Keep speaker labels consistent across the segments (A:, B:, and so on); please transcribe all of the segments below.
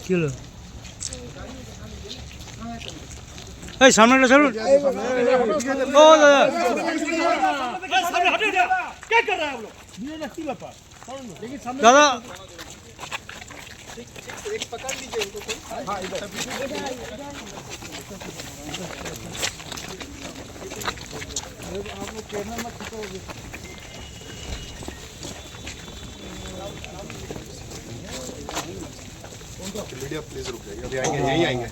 A: কি হলো? এই সামনেটা ছাড়ুন। ও দাদা দাদা
B: मीडिया प्लीज रुक जाइए, अभी आएंगे, यही आएंगे।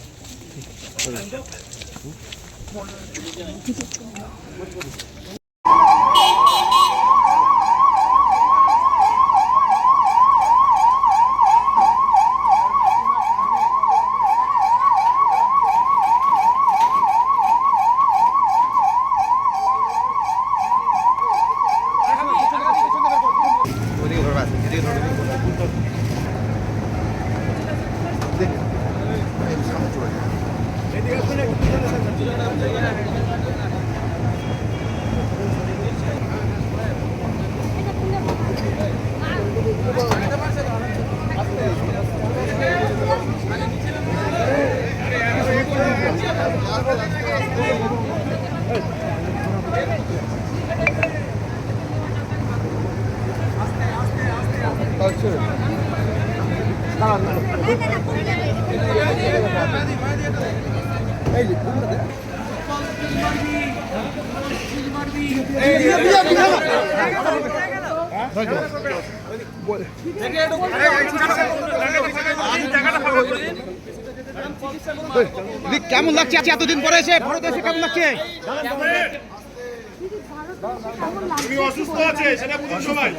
C: কেমন লাগছে এতদিন পরে এসে ভারতে এসে কেমন লাগছে?
B: অসুস্থ আছে সেটা বুঝুন সবাই।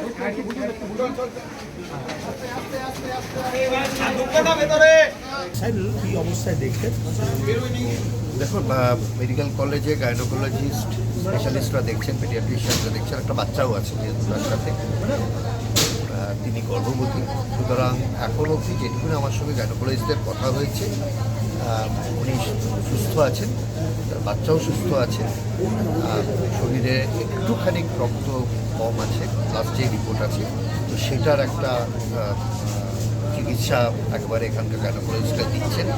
D: কি অবস্থায় দেখছেন?
E: দেখুন, মেডিকেল কলেজে গাইনোকোলজিস্ট স্পেশালিস্টরা দেখছেন, পেডিয়াট্রিশিয়ানরা দেখছেন, একটা বাচ্চাও আছে যেহেতু তার সাথে, তিনি গর্ভবতী। সুতরাং এখন অবধি যেটুকুনি আমার সঙ্গে গাইনোকোলজিস্টদের কথা হয়েছে, উনি সুস্থ আছেন, তার বাচ্চাও সুস্থ আছে, শরীরে একটুখানি রক্ত কম আছে, লাস্ট যে রিপোর্ট আছে, তো সেটার একটা চিকিৎসা একেবারে এখানকার গাইনোকোলজিস্টরা দিচ্ছেন।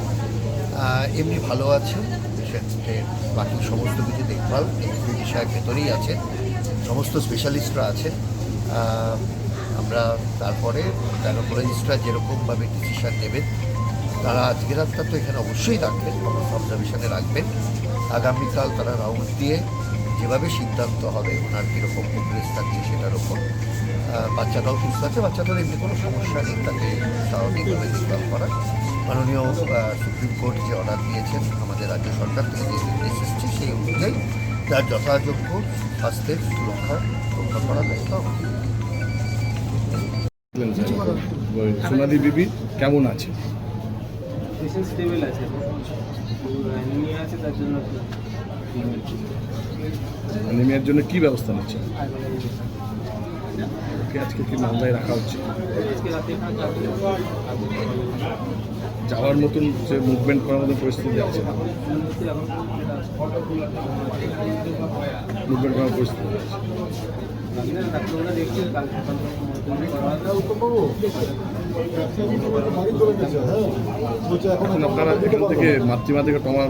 E: এমনি ভালো আছেন, পেশেন্টের বাকি সমস্ত কিছু দেখভাল বিষয়ের ভেতরেই আছেন, সমস্ত স্পেশালিস্টরা আছেন। আমরা তারপরে গাইনোকোলজিস্টরা যেরকমভাবে ডিসিশন নেবেন, তারা আজকে রাতটা তো এখানে অবশ্যই রাখবেন, অবজারভেশনে রাখবেন। আগামীকাল তারা রাউন্ড দিয়ে যেভাবে সিদ্ধান্ত হবে ওনার কীরকম প্রোগ্রেস থাকছে সেটার ওপর। বাচ্চাটাও সুস্থ আছে, বাচ্চাটার এমনি কোনো সমস্যা নেই, তাকে স্বাভাবিকভাবে দেখভাল করা। মাননীয় সুপ্রিম কোর্ট যে অর্ডার দিয়েছেন, আমাদের রাজ্য সরকার থেকে যে নির্দেশ এসছে, সেই অনুযায়ী তার যথাযোগ্য স্বাস্থ্যের রক্ষা করা ব্যবস্থা হবে।
D: সোনাদি বিবি কেমন আছে?
F: স্টেবল আছে, অ্যানিমিয়া আছে, তার জন্য
D: অ্যানিমিয়ার জন্য কি ব্যবস্থা নিচ্ছে? আজকে কি মামলায় রাখা হচ্ছে? যাওয়ার মতন যে মুভমেন্ট করার মতন পরিস্থিতি আছে? মুভমেন্ট করার পরিস্থিতি আছে। এখন আপনারা এখান থেকে মাতৃমা থেকে টমা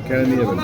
D: কেড়ে নিয়ে যাবেন।